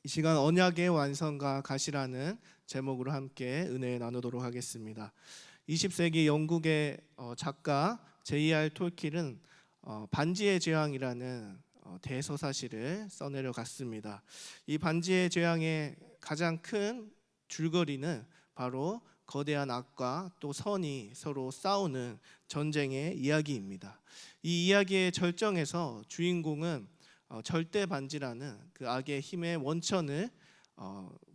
이 시간 언약의 완성과 가시라는 제목으로 함께 은혜 나누도록 하겠습니다. 20세기 영국의 작가 J.R. 톨킨은 반지의 제왕이라는 대서사시를 써내려 갔습니다. 이 반지의 제왕의 가장 큰 줄거리는 바로 거대한 악과 또 선이 서로 싸우는 전쟁의 이야기입니다. 이 이야기의 절정에서 주인공은 절대 반지라는 그 악의 힘의 원천을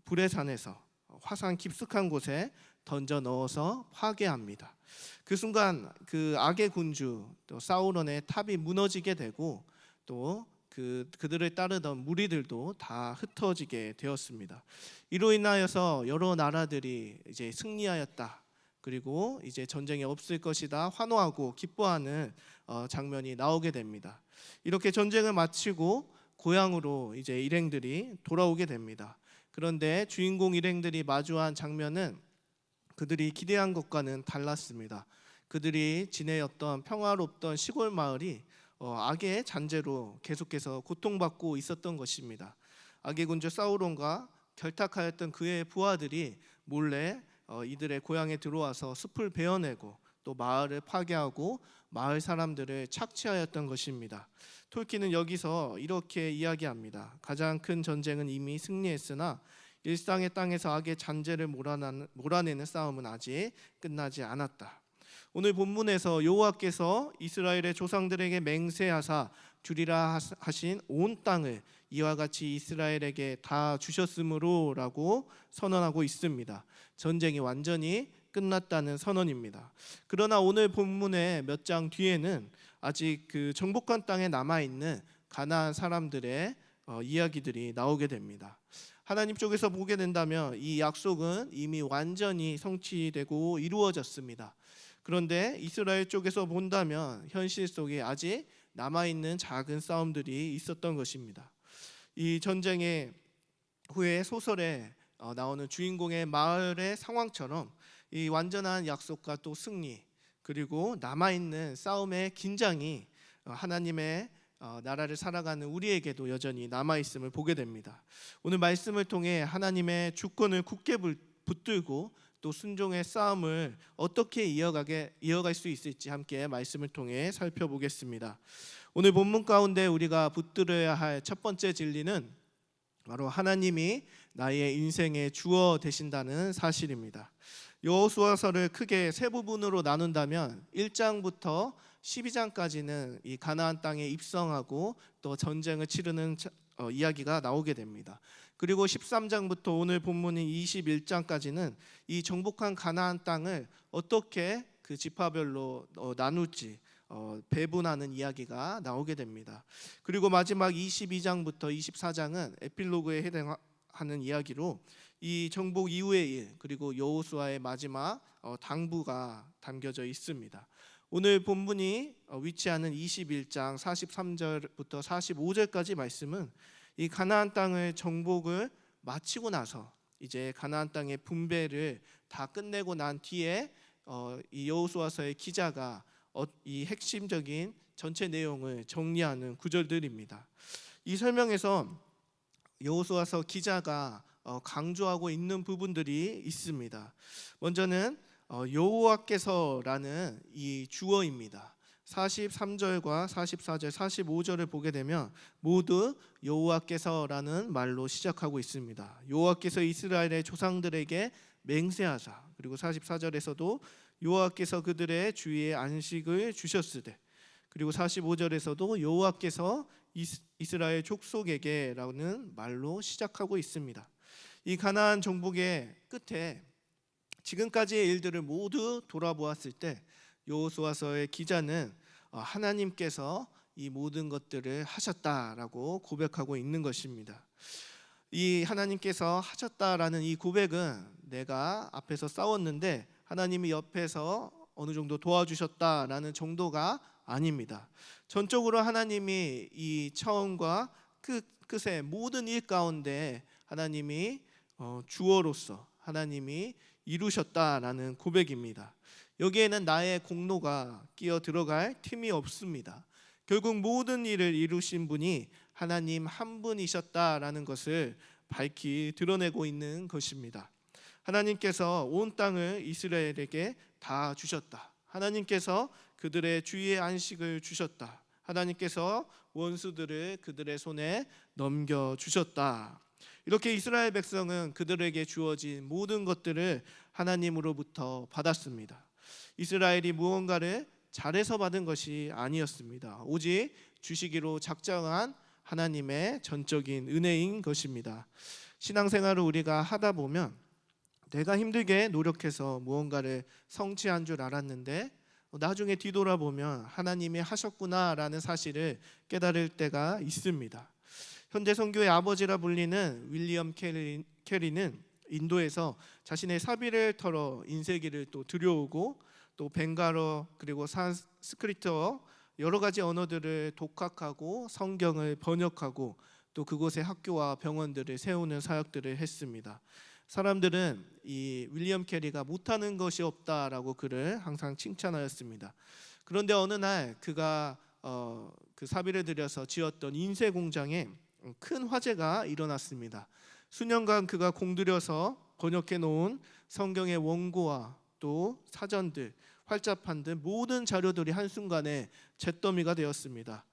불의 산에서 화산 깊숙한 곳에 던져 넣어서 파괴합니다. 그 순간 그 악의 군주 또 사우론의 탑이 무너지게 되고 또 그들을 따르던 무리들도 다 흩어지게 되었습니다. 이로 인하여서 여러 나라들이 이제 승리하였다, 그리고 이제 전쟁이 없을 것이다 환호하고 기뻐하는 장면이 나오게 됩니다. 이렇게 전쟁을 마치고 고향으로 이제 일행들이 돌아오게 됩니다. 그런데 주인공 일행들이 마주한 장면은 그들이 기대한 것과는 달랐습니다. 그들이 지내었던 평화롭던 시골 마을이 악의 잔재로 계속해서 고통받고 있었던 것입니다. 악의 군주 사우론과 결탁하였던 그의 부하들이 몰래 이들의 고향에 들어와서 숲을 베어내고 또 마을을 파괴하고 마을 사람들을 착취하였던 것입니다. 톨킨은 여기서 이렇게 이야기합니다. 가장 큰 전쟁은 이미 승리했으나 일상의 땅에서 악의 잔재를 몰아내는 싸움은 아직 끝나지 않았다. 오늘 본문에서 여호와께서 이스라엘의 조상들에게 맹세하사 주리라 하신 온 땅을 이와 같이 이스라엘에게 다 주셨으므로 라고 선언하고 있습니다. 전쟁이 완전히 끝났다는 선언입니다. 그러나 오늘 본문의 몇 장 뒤에는 아직 그 정복한 땅에 남아있는 가나안 사람들의 이야기들이 나오게 됩니다. 하나님 쪽에서 보게 된다면 이 약속은 이미 완전히 성취되고 이루어졌습니다. 그런데 이스라엘 쪽에서 본다면 현실 속에 아직 남아있는 작은 싸움들이 있었던 것입니다. 이 전쟁의 후에 소설에 나오는 주인공의 마을의 상황처럼 이 완전한 약속과 또 승리, 그리고 남아있는 싸움의 긴장이 하나님의 나라를 살아가는 우리에게도 여전히 남아있음을 보게 됩니다. 오늘 말씀을 통해 하나님의 주권을 굳게 붙들고 또 순종의 싸움을 어떻게 이어갈 수 있을지 함께 말씀을 통해 살펴보겠습니다. 오늘 본문 가운데 우리가 붙들어야 할 첫 번째 진리는 바로 하나님이 나의 인생의 주어 되신다는 사실입니다. 여호수아서를 크게 세 부분으로 나눈다면 1장부터 12장까지는 이 가나안 땅에 입성하고 또 전쟁을 치르는 이야기가 나오게 됩니다. 그리고 13장부터 오늘 본문인 21장까지는 이 정복한 가나안 땅을 어떻게 그 지파별로 나눌지 배분하는 이야기가 나오게 됩니다. 그리고 마지막 22장부터 24장은 에필로그에 해당하는 이야기로 이 정복 이후의 일, 그리고 여호수아의 마지막 당부가 담겨져 있습니다. 오늘 본문이 위치하는 21장 43절부터 45절까지 말씀은 이 가나안 땅을 정복을 마치고 나서 이제 가나안 땅의 분배를 다 끝내고 난 뒤에 이 여호수아서의 기자가 이 핵심적인 전체 내용을 정리하는 구절들입니다. 이 설명에서 여호수아서 기자가 강조하고 있는 부분들이 있습니다. 먼저는 여호와께서라는 이 주어입니다. 43절과 44절, 45절을 보게 되면 모두 여호와께서라는 말로 시작하고 있습니다. 여호와께서 이스라엘의 조상들에게 맹세하사, 그리고 44절에서도 여호와께서 그들의 주위에 안식을 주셨으되, 그리고 45절에서도 여호와께서 이스라엘 족속에게라는 말로 시작하고 있습니다. 이 가나안 정복의 끝에 지금까지의 일들을 모두 돌아보았을 때 여호수아서의 기자는 하나님께서 이 모든 것들을 하셨다라고 고백하고 있는 것입니다. 이 하나님께서 하셨다라는 이 고백은 내가 앞에서 싸웠는데 하나님이 옆에서 어느 정도 도와주셨다라는 정도가 아닙니다. 전적으로 하나님이 이 처음과 끝의 모든 일 가운데 하나님이 주어로서 하나님이 이루셨다라는 고백입니다. 여기에는 나의 공로가 끼어 들어갈 틈이 없습니다. 결국 모든 일을 이루신 분이 하나님 한 분이셨다라는 것을 밝히 드러내고 있는 것입니다. 하나님께서 온 땅을 이스라엘에게 다 주셨다. 하나님께서 그들의 주의 안식을 주셨다. 하나님께서 원수들을 그들의 손에 넘겨주셨다. 이렇게 이스라엘 백성은 그들에게 주어진 모든 것들을 하나님으로부터 받았습니다. 이스라엘이 무언가를 잘해서 받은 것이 아니었습니다. 오직 주시기로 작정한 하나님의 전적인 은혜인 것입니다. 신앙생활을 우리가 하다 보면 내가 힘들게 노력해서 무언가를 성취한 줄 알았는데 나중에 뒤돌아보면 하나님이 하셨구나라는 사실을 깨달을 때가 있습니다. 현대 선교의 아버지라 불리는 윌리엄 캐리는 인도에서 자신의 사비를 털어 인쇄기를 또 들여오고 또 벵갈어 그리고 산스크리트어 여러 가지 언어들을 독학하고 성경을 번역하고 또 그곳에 학교와 병원들을 세우는 사역들을 했습니다. 사람들은 이 윌리엄 캐리가 못하는 것이 없다라고 그를 항상 칭찬하였습니다. 그런데 어느 날 그가 그 사비를 들여서 지었던 인쇄 공장에 큰 화재가 일어났습니다. 수년간 그가 공들여서 번역해 놓은 성경의 원고와 또 사전들, 활자판 등 모든 자료들이 한순간에 잿더미가 되었습니다.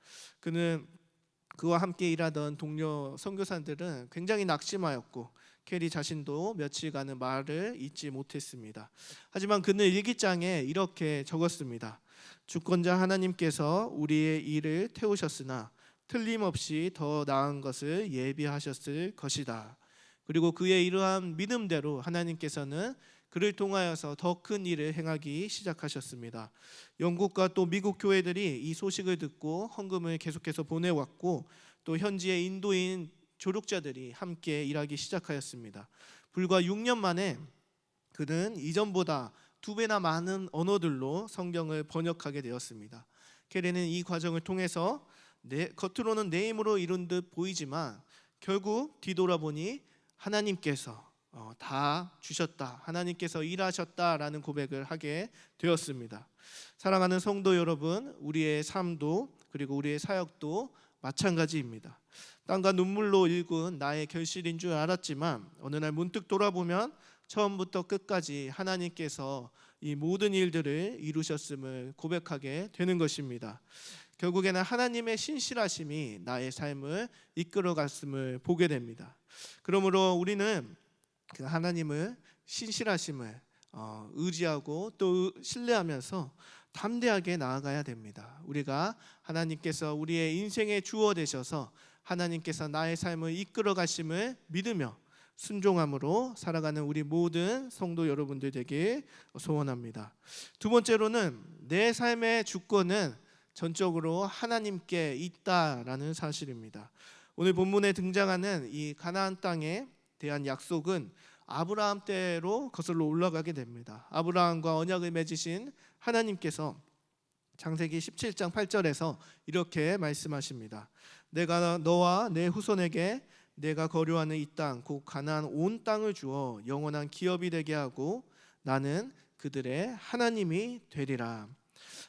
그와 함께 일하던 동료 선교사들은 굉장히 낙심하였고 캐리 자신도 며칠간은 말을 잇지 못했습니다. 하지만 그는 일기장에 이렇게 적었습니다. 주권자 하나님께서 우리의 일을 태우셨으나 틀림없이 더 나은 것을 예비하셨을 것이다. 그리고 그의 이러한 믿음대로 하나님께서는 그를 통하여서 더 큰 일을 행하기 시작하셨습니다. 영국과 또 미국 교회들이 이 소식을 듣고 헌금을 계속해서 보내왔고 또 현지의 인도인 조력자들이 함께 일하기 시작하였습니다. 불과 6년 만에 그는 이전보다 2배나 많은 언어들로 성경을 번역하게 되었습니다. 캐리는 이 과정을 통해서 겉으로는 내 힘으로 이룬 듯 보이지만 결국 뒤돌아보니 하나님께서 다 주셨다, 하나님께서 일하셨다라는 고백을 하게 되었습니다. 사랑하는 성도 여러분, 우리의 삶도 그리고 우리의 사역도 마찬가지입니다. 땀과 눈물로 일군 나의 결실인 줄 알았지만 어느 날 문득 돌아보면 처음부터 끝까지 하나님께서 이 모든 일들을 이루셨음을 고백하게 되는 것입니다. 결국에는 하나님의 신실하심이 나의 삶을 이끌어갔음을 보게 됩니다. 그러므로 우리는 그 하나님을 신실하심을 의지하고 또 신뢰하면서 담대하게 나아가야 됩니다. 우리가 하나님께서 우리의 인생의 주어 되셔서 하나님께서 나의 삶을 이끌어 가심을 믿으며 순종함으로 살아가는 우리 모든 성도 여러분들 되길 소원합니다. 두 번째로는 내 삶의 주권은 전적으로 하나님께 있다라는 사실입니다. 오늘 본문에 등장하는 이 가나안 땅에 대한 약속은 아브라함 때로 거슬러 올라가게 됩니다. 아브라함과 언약을 맺으신 하나님께서 창세기 17장 8절에서 이렇게 말씀하십니다. 내가 너와 내 후손에게 내가 거류하는 이 땅 곧 가나안 온 땅을 주어 영원한 기업이 되게 하고 나는 그들의 하나님이 되리라.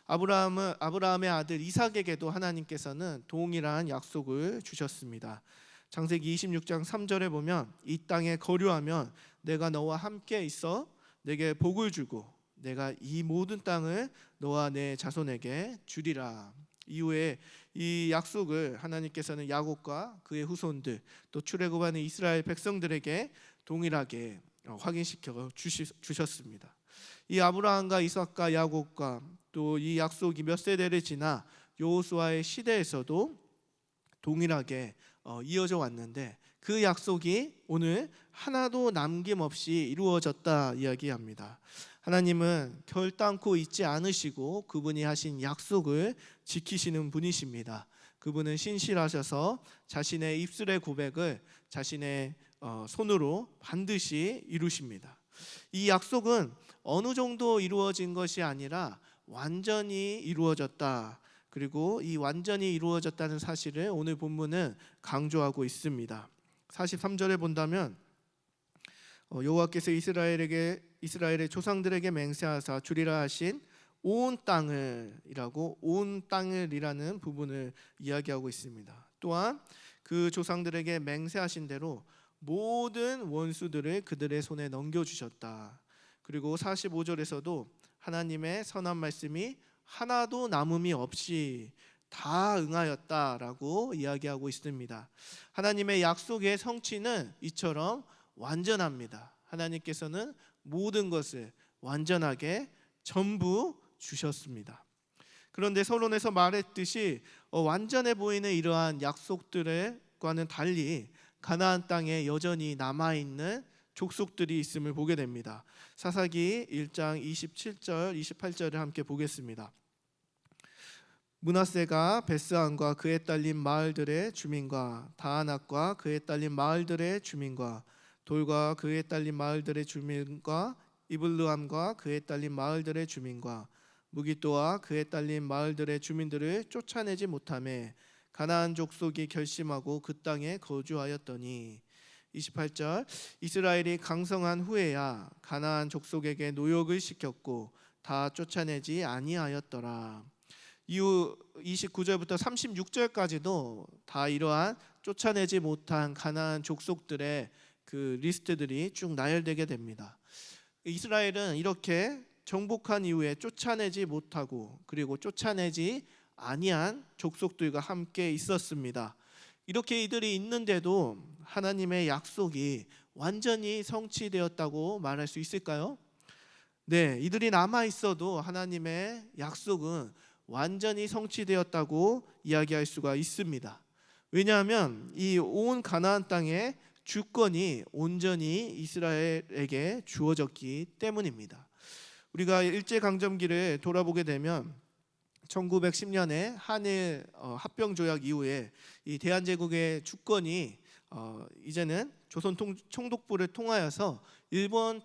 아브라함의 아들 이삭에게도 하나님께서는 동일한 약속을 주셨습니다. 창세기 26장 3절에 보면 이 땅에 거류하면 내가 너와 함께 있어 내게 복을 주고 내가 이 모든 땅을 너와 내 자손에게 주리라. 이후에 이 약속을 하나님께서는 야곱과 그의 후손들 또 출애굽하는 이스라엘 백성들에게 동일하게 확인시켜 주셨습니다. 이 아브라함과 이삭과 야곱과 또 이 약속이 몇 세대를 지나 여호수아의 시대에서도 동일하게 이어져 왔는데 그 약속이 오늘 하나도 남김없이 이루어졌다 이야기합니다. 하나님은 결단코 잊지 않으시고 그분이 하신 약속을 지키시는 분이십니다. 그분은 신실하셔서 자신의 입술의 고백을 자신의 손으로 반드시 이루십니다. 이 약속은 어느 정도 이루어진 것이 아니라 완전히 이루어졌다. 그리고 이 완전히 이루어졌다는 사실을 오늘 본문은 강조하고 있습니다. 43절에 본다면 여호와께서 이스라엘의 조상들에게 맹세하사 주리라 하신 온 땅을이라고 온 땅을이라는 부분을 이야기하고 있습니다. 또한 그 조상들에게 맹세하신 대로 모든 원수들을 그들의 손에 넘겨주셨다. 그리고 45절에서도 하나님의 선한 말씀이 하나도 남음이 없이 다 응하였다라고 이야기하고 있습니다. 하나님의 약속의 성취는 이처럼 완전합니다. 하나님께서는 모든 것을 완전하게 전부 주셨습니다. 그런데 서론에서 말했듯이 완전해 보이는 이러한 약속들과는 달리 가나안 땅에 여전히 남아있는 족속들이 있음을 보게 됩니다. 사사기 1장 27절 28절을 함께 보겠습니다. 므낫세가 베스안과 그에 딸린 마을들의 주민과 다아낙과 그에 딸린 마을들의 주민과 돌과 그에 딸린 마을들의 주민과 이블르함과 그에 딸린 마을들의 주민과 무기또와 그에 딸린 마을들의 주민들을 쫓아내지 못하매 가나안 족속이 결심하고 그 땅에 거주하였더니 28절 이스라엘이 강성한 후에야 가나안 족속에게 노역을 시켰고 다 쫓아내지 아니하였더라. 이후 29절부터 36절까지도 다 이러한 쫓아내지 못한 가나안 족속들의 그 리스트들이 쭉 나열되게 됩니다. 이스라엘은 이렇게 정복한 이후에 쫓아내지 못하고 그리고 쫓아내지 아니한 족속들과 함께 있었습니다. 이렇게 이들이 있는데도 하나님의 약속이 완전히 성취되었다고 말할 수 있을까요? 네, 이들이 남아 있어도 하나님의 약속은 완전히 성취되었다고 이야기할 수가 있습니다. 왜냐하면 이 온 가나안 땅의 주권이 온전히 이스라엘에게 주어졌기 때문입니다. 우리가 일제강점기를 돌아보게 되면 1910년에 한일 합병조약 이후에 이 대한제국의 주권이 이제는 조선 총독부를 통하여서 일본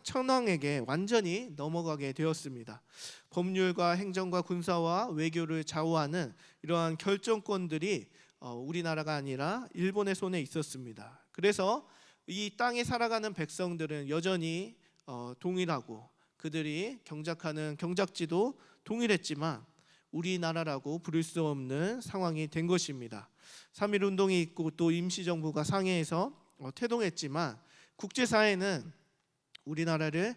천황에게 완전히 넘어가게 되었습니다. 법률과 행정과 군사와 외교를 좌우하는 이러한 결정권들이 우리나라가 아니라 일본의 손에 있었습니다. 그래서 이 땅에 살아가는 백성들은 여전히 동일하고 그들이 경작하는 경작지도 동일했지만 우리나라라고 부를 수 없는 상황이 된 것입니다. 3.1 운동이 있고 또 임시정부가 상해에서 태동했지만 국제사회는 우리나라를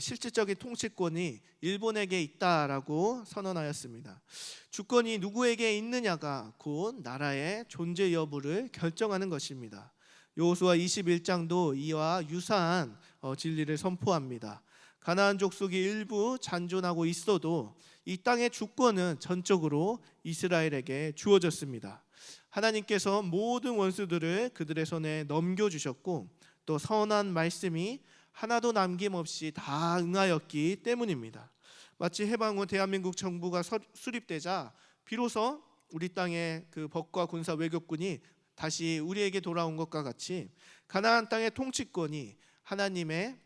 실질적인 통치권이 일본에게 있다라고 선언하였습니다. 주권이 누구에게 있느냐가 곧 나라의 존재 여부를 결정하는 것입니다. 여호수아 21장도 이와 유사한 진리를 선포합니다. 가나안 족속이 일부 잔존하고 있어도 이 땅의 주권은 전적으로 이스라엘에게 주어졌습니다. 하나님께서 모든 원수들을 그들의 손에 넘겨주셨고 또 선한 말씀이 하나도 남김없이 다 응하였기 때문입니다. 마치 해방 후 대한민국 정부가 수립되자 비로소 우리 땅의 그 법과 군사 외교권이 다시 우리에게 돌아온 것과 같이 가나안 땅의 통치권이 하나님의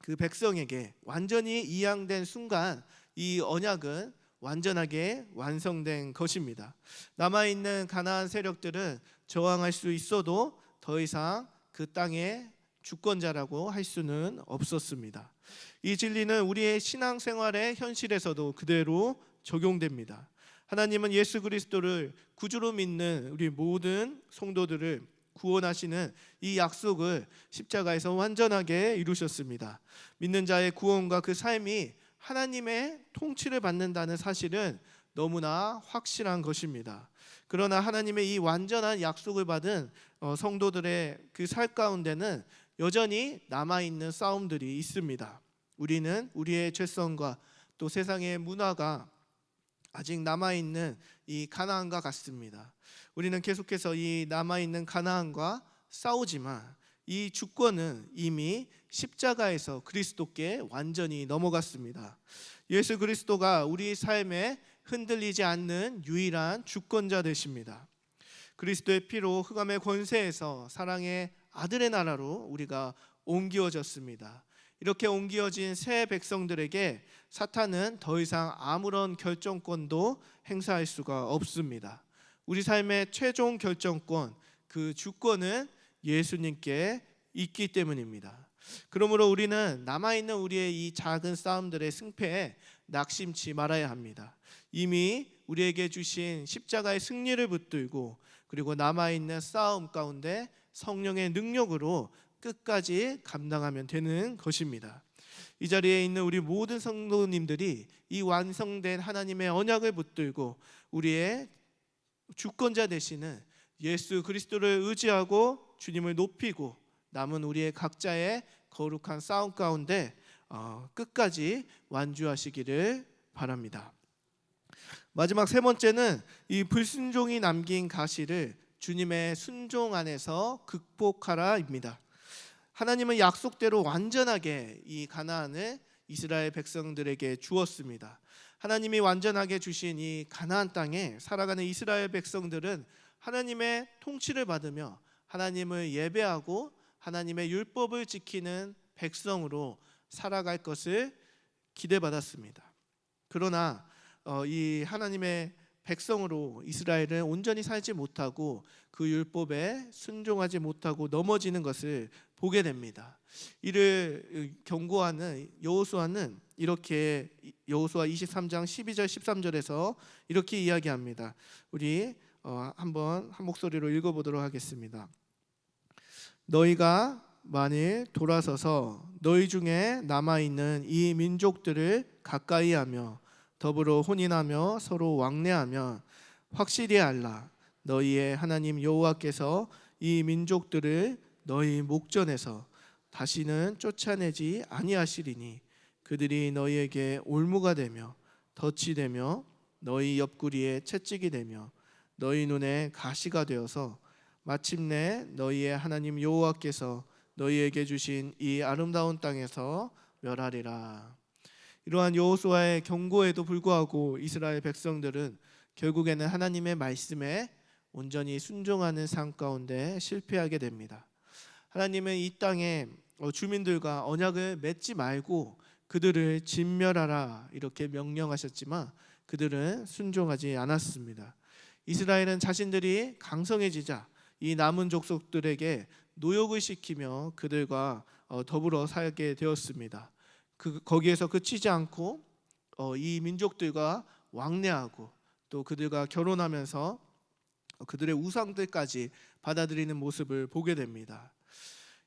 그 백성에게 완전히 이양된 순간 이 언약은 완전하게 완성된 것입니다. 남아있는 가나안 세력들은 저항할 수 있어도 더 이상 그 땅의 주권자라고 할 수는 없었습니다. 이 진리는 우리의 신앙생활의 현실에서도 그대로 적용됩니다. 하나님은 예수 그리스도를 구주로 믿는 우리 모든 성도들을 구원하시는 이 약속을 십자가에서 완전하게 이루셨습니다. 믿는 자의 구원과 그 삶이 하나님의 통치를 받는다는 사실은 너무나 확실한 것입니다. 그러나 하나님의 이 완전한 약속을 받은 성도들의 그 살 가운데는 여전히 남아있는 싸움들이 있습니다. 우리는 우리의 죄성과 또 세상의 문화가 아직 남아있는 이 가나안과 같습니다. 우리는 계속해서 이 남아있는 가나안과 싸우지만 이 주권은 이미 십자가에서 그리스도께 완전히 넘어갔습니다. 예수 그리스도가 우리 삶에 흔들리지 않는 유일한 주권자 되십니다. 그리스도의 피로 흑암의 권세에서 사랑의 아들의 나라로 우리가 옮겨졌습니다. 이렇게 옮겨진 새 백성들에게 사탄은 더 이상 아무런 결정권도 행사할 수가 없습니다. 우리 삶의 최종 결정권, 그 주권은 예수님께 있기 때문입니다. 그러므로 우리는 남아있는 우리의 이 작은 싸움들의 승패에 낙심치 말아야 합니다. 이미 우리에게 주신 십자가의 승리를 붙들고 그리고 남아있는 싸움 가운데 성령의 능력으로 끝까지 감당하면 되는 것입니다. 이 자리에 있는 우리 모든 성도님들이 이 완성된 하나님의 언약을 붙들고 우리의 주권자 되시는 예수 그리스도를 의지하고 주님을 높이고 남은 우리의 각자의 거룩한 싸움 가운데 끝까지 완주하시기를 바랍니다. 마지막 세 번째는 이 불순종이 남긴 가시를 주님의 순종 안에서 극복하라입니다. 하나님은 약속대로 완전하게 이 가나안을 이스라엘 백성들에게 주었습니다. 하나님이 완전하게 주신 이 가나안 땅에 살아가는 이스라엘 백성들은 하나님의 통치를 받으며 하나님을 예배하고 하나님의 율법을 지키는 백성으로 살아갈 것을 기대받았습니다. 그러나 이 하나님의 백성으로 이스라엘은 온전히 살지 못하고 그 율법에 순종하지 못하고 넘어지는 것을 보게 됩니다. 이를 경고하는 여호수아는 이렇게 여호수아 23장 12절 13절에서 이렇게 이야기합니다. 우리 한번 한 목소리로 읽어보도록 하겠습니다. 너희가 만일 돌아서서 너희 중에 남아있는 이 민족들을 가까이하며 더불어 혼인하며 서로 왕래하며 확실히 알라. 너희의 하나님 여호와께서 이 민족들을 너희 목전에서 다시는 쫓아내지 아니하시리니 그들이 너희에게 올무가 되며 덫이 되며 너희 옆구리에 채찍이 되며 너희 눈에 가시가 되어서 마침내 너희의 하나님 여호와께서 너희에게 주신 이 아름다운 땅에서 멸하리라. 이러한 여호수아의 경고에도 불구하고 이스라엘 백성들은 결국에는 하나님의 말씀에 온전히 순종하는 삶 가운데 실패하게 됩니다. 하나님은 이 땅의 주민들과 언약을 맺지 말고 그들을 진멸하라 이렇게 명령하셨지만 그들은 순종하지 않았습니다. 이스라엘은 자신들이 강성해지자 이 남은 족속들에게 노역을 시키며 그들과 더불어 살게 되었습니다. 거기에서 그치지 않고 이 민족들과 왕래하고 또 그들과 결혼하면서 그들의 우상들까지 받아들이는 모습을 보게 됩니다.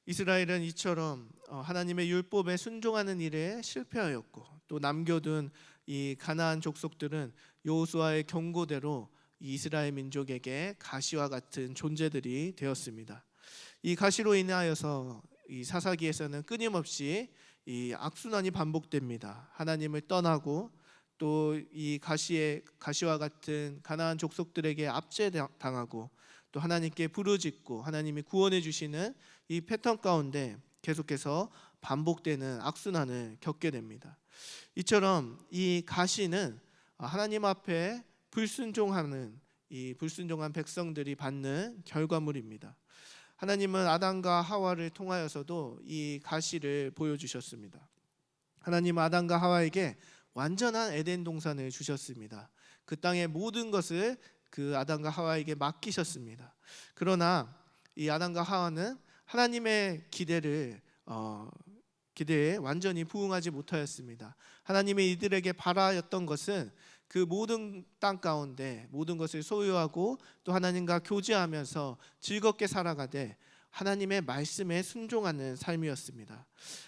이스라엘은 이처럼 하나님의 율법에 순종하는 일에 실패하였고 또 남겨둔 이 가나안 족속들은 여호수아의 경고대로 이스라엘 민족에게 가시와 같은 존재들이 되었습니다. 이 가시로 인하여서 이 사사기에서는 끊임없이 이 악순환이 반복됩니다. 하나님을 떠나고 또 이 가시와 같은 가나안 족속들에게 압제당하고 또 하나님께 부르짖고 하나님이 구원해 주시는 이 패턴 가운데 계속해서 반복되는 악순환을 겪게 됩니다. 이처럼 이 가시는 하나님 앞에 불순종하는 이 불순종한 백성들이 받는 결과물입니다. 하나님은 아담과 하와를 통하여서도 이 가시를 보여주셨습니다. 하나님은 아담과 하와에게 완전한 에덴 동산을 주셨습니다. 그 땅의 모든 것을 그 아담과 하와에게 맡기셨습니다. 그러나 이 아담과 하와는 하나님의 기대에 완전히 부응하지 못하였습니다. 하나님이 이들에게 바라였던 것은 그 모든 땅 가운데 모든 것을 소유하고 또 하나님과 교제하면서 즐겁게 살아가되 하나님의 말씀에 순종하는 삶이었습니다.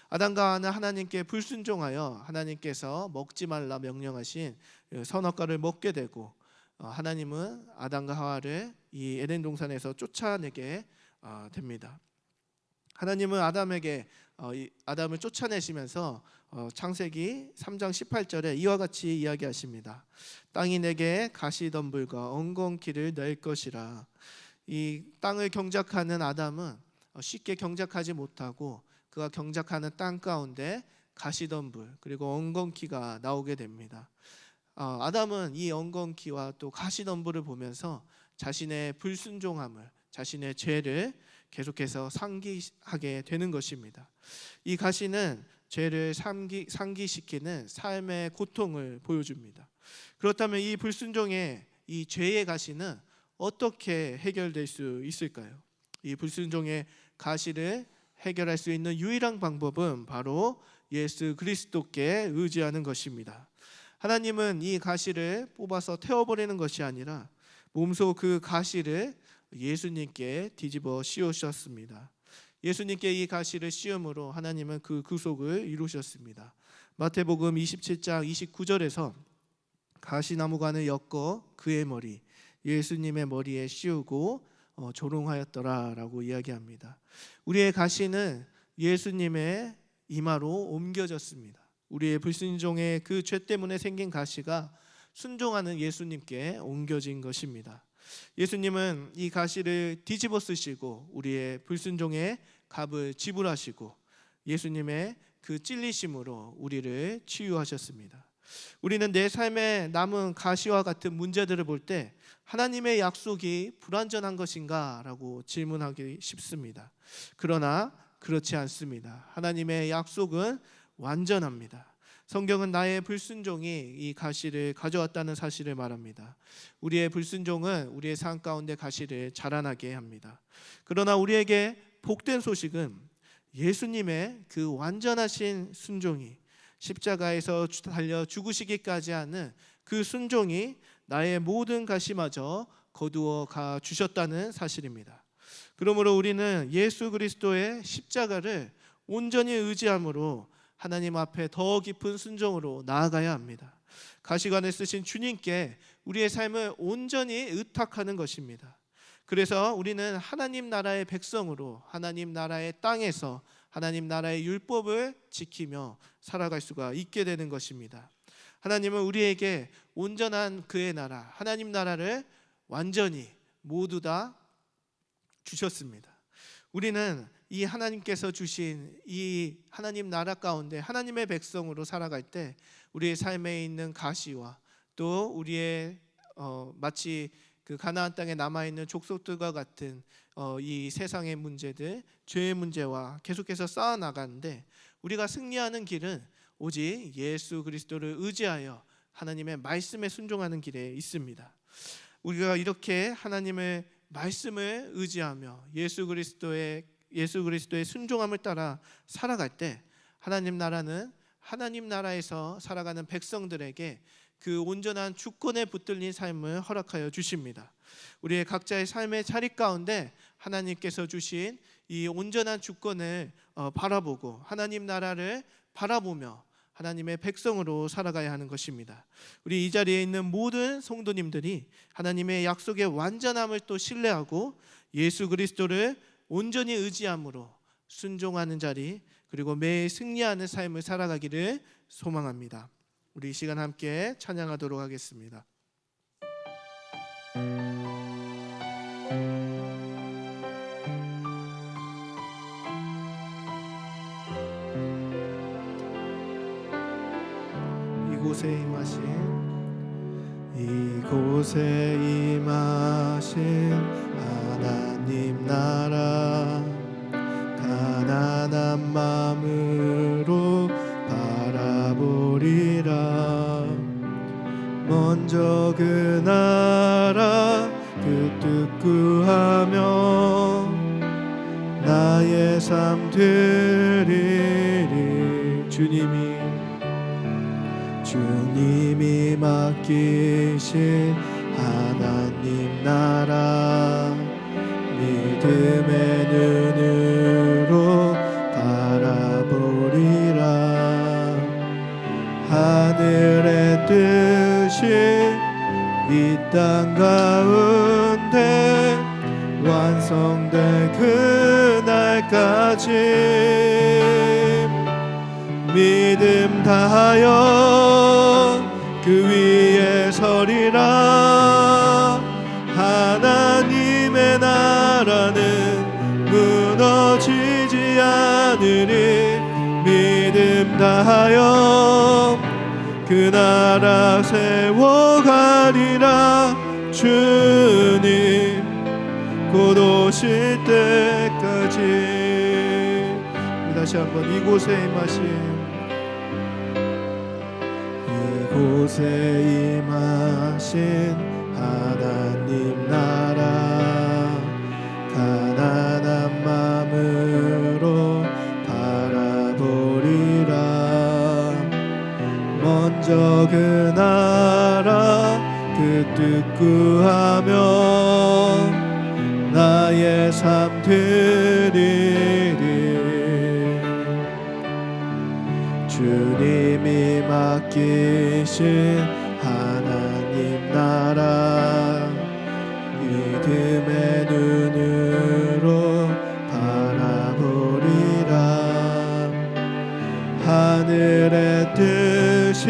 아담과 하와는 하나님께 불순종하여 하나님께서 먹지 말라 명령하신 선악과를 먹게 되고 하나님은 아담과 하와를 이 에덴 동산에서 쫓아내게 됩니다. 하나님은 아담을 쫓아내시면서 창세기 3장 18절에 이와 같이 이야기하십니다. 땅이 내게 가시덤불과 엉겅퀴를 낼 것이라. 이 땅을 경작하는 아담은 쉽게 경작하지 못하고 그가 경작하는 땅 가운데 가시덤불 그리고 엉겅퀴가 나오게 됩니다. 아담은 이 엉겅퀴와 또 가시덤불을 보면서 자신의 불순종함을 자신의 죄를 계속해서 상기하게 되는 것입니다. 이 가시는 죄를 상기시키는 삶의 고통을 보여줍니다. 그렇다면 이 불순종의 이 죄의 가시는 어떻게 해결될 수 있을까요? 이 불순종의 가시를 해결할 수 있는 유일한 방법은 바로 예수 그리스도께 의지하는 것입니다. 하나님은 이 가시를 뽑아서 태워버리는 것이 아니라 몸소 그 가시를 예수님께 뒤집어 씌우셨습니다. 예수님께 이 가시를 씌움으로 하나님은 그 구속을 이루셨습니다. 마태복음 27장 29절에서 가시나무관을 엮어 그의 머리, 예수님의 머리에 씌우고 조롱하였더라라고 이야기합니다. 우리의 가시는 예수님의 이마로 옮겨졌습니다. 우리의 불순종의 그 죄 때문에 생긴 가시가 순종하는 예수님께 옮겨진 것입니다. 예수님은 이 가시를 뒤집어 쓰시고 우리의 불순종의 값을 지불하시고 예수님의 그 찔리심으로 우리를 치유하셨습니다. 우리는 내 삶에 남은 가시와 같은 문제들을 볼 때 하나님의 약속이 불완전한 것인가? 라고 질문하기 쉽습니다. 그러나 그렇지 않습니다. 하나님의 약속은 완전합니다. 성경은 나의 불순종이 이 가시를 가져왔다는 사실을 말합니다. 우리의 불순종은 우리의 삶 가운데 가시를 자라나게 합니다. 그러나 우리에게 복된 소식은 예수님의 그 완전하신 순종이 십자가에서 달려 죽으시기까지 하는 그 순종이 나의 모든 가시마저 거두어 가 주셨다는 사실입니다. 그러므로 우리는 예수 그리스도의 십자가를 온전히 의지함으로 하나님 앞에 더 깊은 순종으로 나아가야 합니다. 가시관을 쓰신 주님께 우리의 삶을 온전히 의탁하는 것입니다. 그래서 우리는 하나님 나라의 백성으로 하나님 나라의 땅에서 하나님 나라의 율법을 지키며 살아갈 수가 있게 되는 것입니다. 하나님은 우리에게 온전한 그의 나라, 하나님 나라를 완전히 모두 다 주셨습니다. 우리는 이 하나님께서 주신 이 하나님 나라 가운데 하나님의 백성으로 살아갈 때 우리의 삶에 있는 가시와 또 우리의 마치 그 가나안 땅에 남아있는 족속들과 같은 이 세상의 문제들, 죄의 문제와 계속해서 쌓아나가는데 우리가 승리하는 길은 오직 예수 그리스도를 의지하여 하나님의 말씀에 순종하는 길에 있습니다. 우리가 이렇게 하나님의 말씀을 의지하며 예수 그리스도의 순종함을 따라 살아갈 때 하나님 나라는 하나님 나라에서 살아가는 백성들에게 그 온전한 주권에 붙들린 삶을 허락하여 주십니다. 우리의 각자의 삶의 자리 가운데 하나님께서 주신 이 온전한 주권을 바라보고 하나님 나라를 바라보며 하나님의 백성으로 살아가야 하는 것입니다. 우리 이 자리에 있는 모든 성도님들이 하나님의 약속의 완전함을 또 신뢰하고 예수 그리스도를 온전히 의지함으로 순종하는 자리, 그리고 매일 승리하는 삶을 살아가기를 소망합니다. 우리 이 시간 함께 찬양하도록 하겠습니다. 이곳에 임하신 하나님 나라, 가난한 마음으로 바라보리라. 먼저 그 나라 그 뜻 구하며 나의 삶 드리리. 주님이 맡기신 하나님 나라, 믿음의 눈으로 바라보리라. 하늘의 뜻이 이 땅 가운데 완성될 그날까지 믿음 다하여 그 위에 서리라. 하나님의 나라는 무너지지 않으리. 믿음 다하여 그 나라 세워가리라. 주님 곧 오실 때까지. 다시 한번 이곳에 임하신 하나님 나라, 가난한 마음으로 바라보리라. 먼저 그 나라 그 뜻 구하며 맡기신 하나님 나라 믿음의 눈으로 바라보리라. 하늘의 뜻이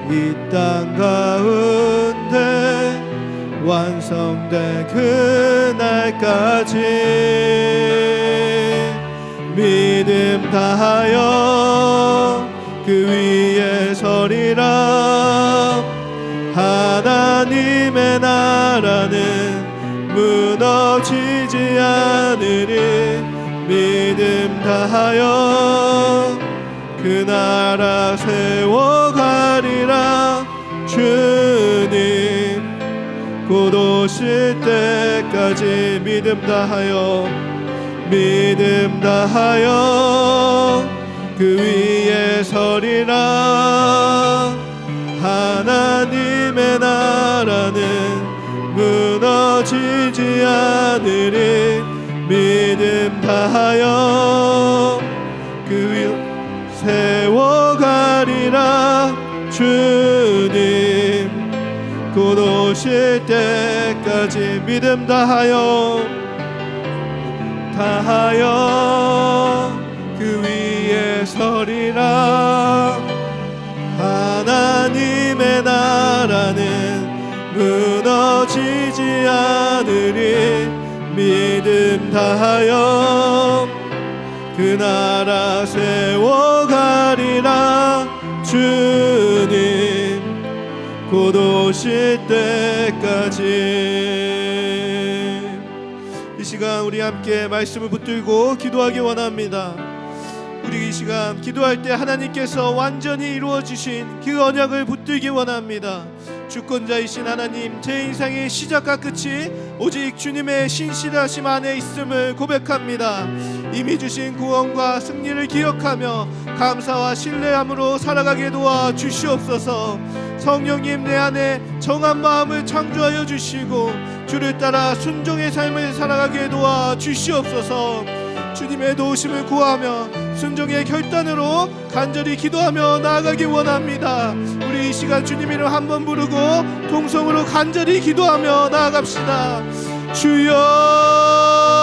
이 땅 가운데 완성된 그날까지 믿음 다하여 그 위에 서리라. 하나님의 나라는 무너지지 않으리. 믿음 다하여 그 나라 세워가리라. 주님 곧 오실 때까지 믿음 다하여 그 위에 서리라. 하나님의 나라는 무너지지 않으리. 믿음 다하여 그 위에 세워가리라. 주님 곧 오실 때까지 믿음 다하여 그 위에 서리라. 하나님의 나라는 무너지지 않으리. 믿음 다하여 그 나라 세워가리라. 주님 곧 오실 때까지. 이 시간 우리 함께 말씀을 붙들고 기도하기 원합니다. 우리 이 시간 기도할 때 하나님께서 완전히 이루어주신 그 언약을 붙들기 원합니다. 주권자이신 하나님, 제 인생의 시작과 끝이 오직 주님의 신실하심 안에 있음을 고백합니다. 이미 주신 구원과 승리를 기억하며 감사와 신뢰함으로 살아가게 도와 주시옵소서. 성령님, 내 안에 정한 마음을 창조하여 주시고 주를 따라 순종의 삶을 살아가게 도와 주시옵소서. 주님의 도우심을 구하며 순종의 결단으로 간절히 기도하며 나아가기 원합니다. 우리 이 시간 주님 이름 한번 부르고 통성으로 간절히 기도하며 나아갑시다. 주여